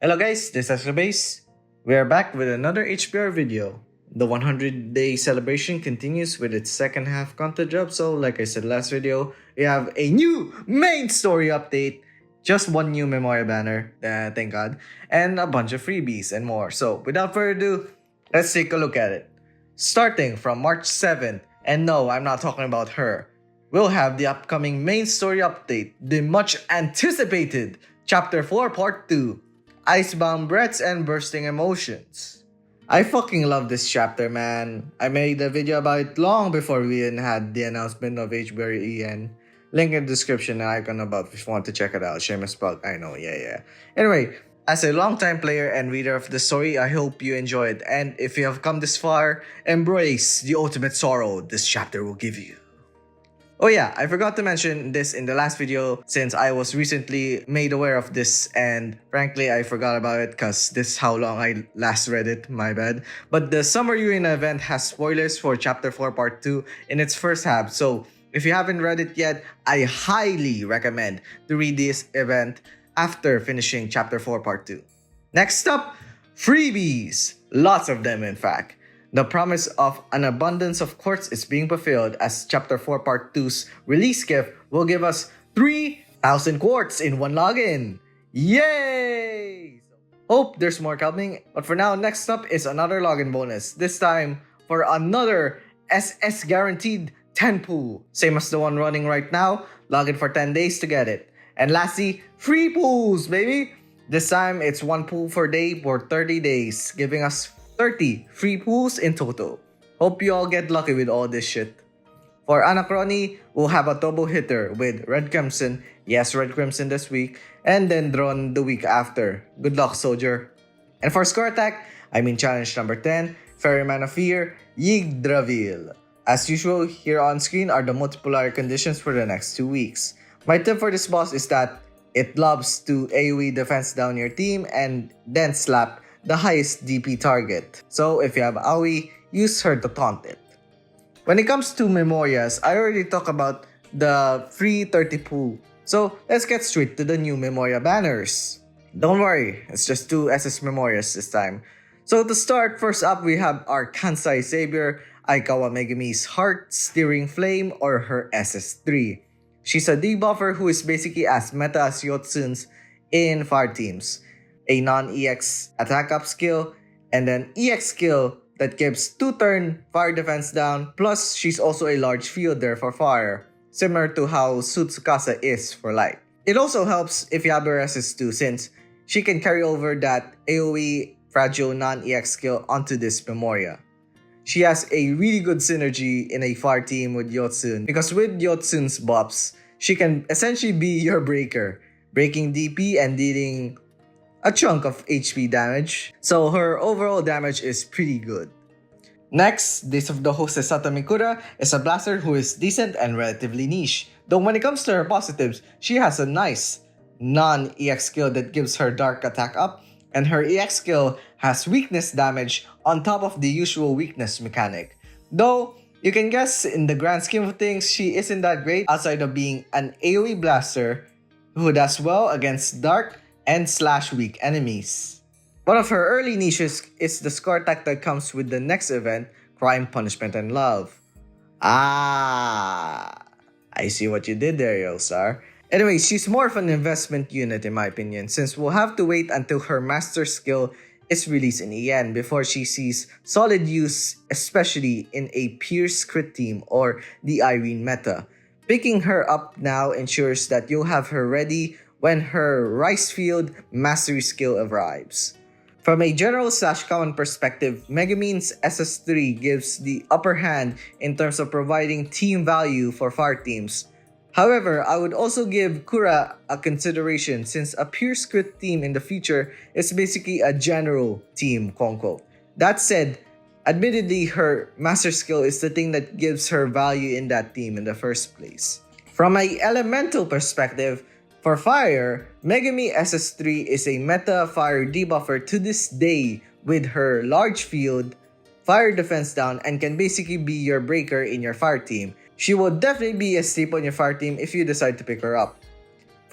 Hello guys, this is Base. We are back with another HBR video. The 100-day celebration continues with its second half content drop, so like I said last video, we have a new main story update, just one new memorial banner, thank god, and a bunch of freebies and more. So without further ado, let's take a look at it. Starting from March 7th, and no, I'm not talking about her, we'll have the upcoming main story update, the much anticipated Chapter 4 Part 2, Icebound Breaths and Bursting Emotions. I fucking love this chapter, man. I made a video about it long before we even had the announcement of HBR EN. Link in the description and icon above if you want to check it out. Shameless plug, I know, yeah. Anyway, as a longtime player and reader of the story, I hope you enjoy it. And if you have come this far, embrace the ultimate sorrow this chapter will give you. Oh yeah, I forgot to mention this in the last video since I was recently made aware of this and frankly I forgot about it because this is how long I last read it, my bad. But the Summer Arena event has spoilers for Chapter 4 Part 2 in its first half, so if you haven't read it yet, I highly recommend to read this event after finishing Chapter 4 Part 2. Next up, freebies! Lots of them in fact. The promise of an abundance of quartz is being fulfilled as Chapter 4 Part 2's release gift will give us 3,000 quartz in one login. Yay! Hope there's more coming, but for now, next up is another login bonus. This time for another SS guaranteed 10 pool. Same as the one running right now, log in for 10 days to get it. And lastly, free pools, baby! This time it's one pool per day for 30 days, giving us 30 free pools in total. Hope you all get lucky with all this shit. For Anachrony, we'll have a turbo hitter with Red Crimson, yes Red Crimson this week, and then Drawn the week after. Good luck, soldier. And for score attack, challenge number 10, Ferryman of Fear, Yggdrasil. As usual, here on screen are the multiplier conditions for the next 2 weeks. My tip for this boss is that it loves to AoE defense down your team and then slap the highest DP target. So if you have AoE, use her to taunt it. When it comes to Memorias, I already talked about the free 30 pool. So let's get straight to the new Memoria banners. Don't worry, it's just 2 SS Memorias this time. So to start, first up we have our Kansai Savior, Aikawa Megami's Heart Steering Flame or her SS3. She's a debuffer who is basically as meta as Yotsun's in fire teams. A non-EX attack up skill, and then EX skill that gives 2-turn fire defense down, plus she's also a large fielder for fire, similar to how Sutsukasa is for light. It also helps if you have her SS2 since she can carry over that AoE fragile non-EX skill onto this Memoria. She has a really good synergy in a fire team with Yotsun because with Yotsun's buffs, she can essentially be your breaker, breaking DP and dealing a chunk of HP damage, so her overall damage is pretty good. Next, Days of the Hostess Satomikura is a blaster who is decent and relatively niche. Though when it comes to her positives, she has a nice non-EX skill that gives her dark attack up, and her EX skill has weakness damage on top of the usual weakness mechanic. Though, you can guess in the grand scheme of things, she isn't that great outside of being an AoE blaster who does well against dark and / weak enemies. One of her early niches is the score attack that comes with the next event, Crime, Punishment, and Love. I see what you did there, Yostar. Anyway, she's more of an investment unit in my opinion, since we'll have to wait until her master skill is released in EN before she sees solid use, especially in a Pierce crit team or the Irene meta. Picking her up now ensures that you'll have her ready when her Rice Field Mastery skill arrives. From a general / common perspective, Megumin's SS3 gives the upper hand in terms of providing team value for fire teams. However, I would also give Kura a consideration since a Pierce crit team in the future is basically a general team, quote-unquote. That said, admittedly her master skill is the thing that gives her value in that team in the first place. From an elemental perspective, for fire, Megami SS3 is a meta fire debuffer to this day with her large field, fire defense down, and can basically be your breaker in your fire team. She will definitely be a staple in your fire team if you decide to pick her up.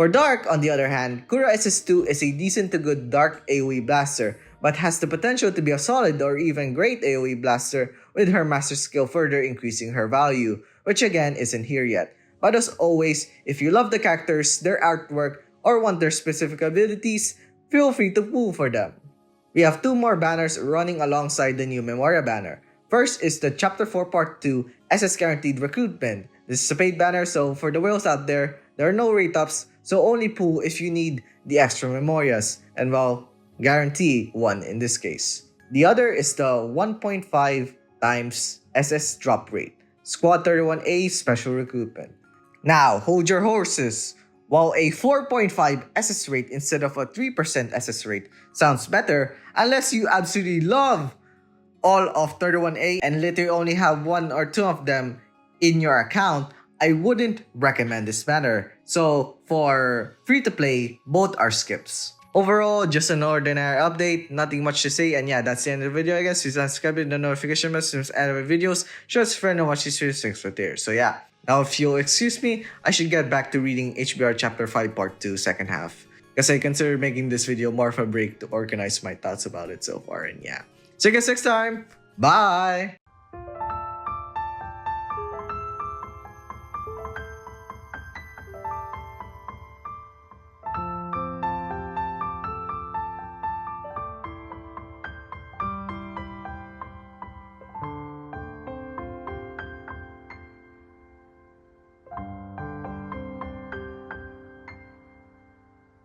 For Dark, on the other hand, Kura SS2 is a decent to good Dark AoE blaster, but has the potential to be a solid or even great AoE blaster with her master skill further increasing her value, which again isn't here yet. But as always, if you love the characters, their artwork, or want their specific abilities, feel free to pull for them. We have two more banners running alongside the new Memoria banner. First is the Chapter 4 Part 2 SS Guaranteed Recruitment. This is a paid banner, so for the whales out there are no rate ups, so only pull if you need the extra Memorias, and well, guarantee one in this case. The other is the 1.5 times SS drop rate, Squad 31A Special Recruitment. Now, hold your horses! While a 4.5 SS rate instead of a 3% SS rate sounds better, unless you absolutely love all of 31A and literally only have one or two of them in your account, I wouldn't recommend this banner. So for free to play, both are skips. Overall, just an ordinary update, nothing much to say, and yeah, that's the end of the video I guess. Please subscribe to the notification message and other videos. Show us a friend and watch this series next right there. So yeah, now if you'll excuse me, I should get back to reading HBR Chapter 5 Part 2 second half. Because I consider making this video more of a break to organize my thoughts about it so far, and yeah. See you guys next time, bye!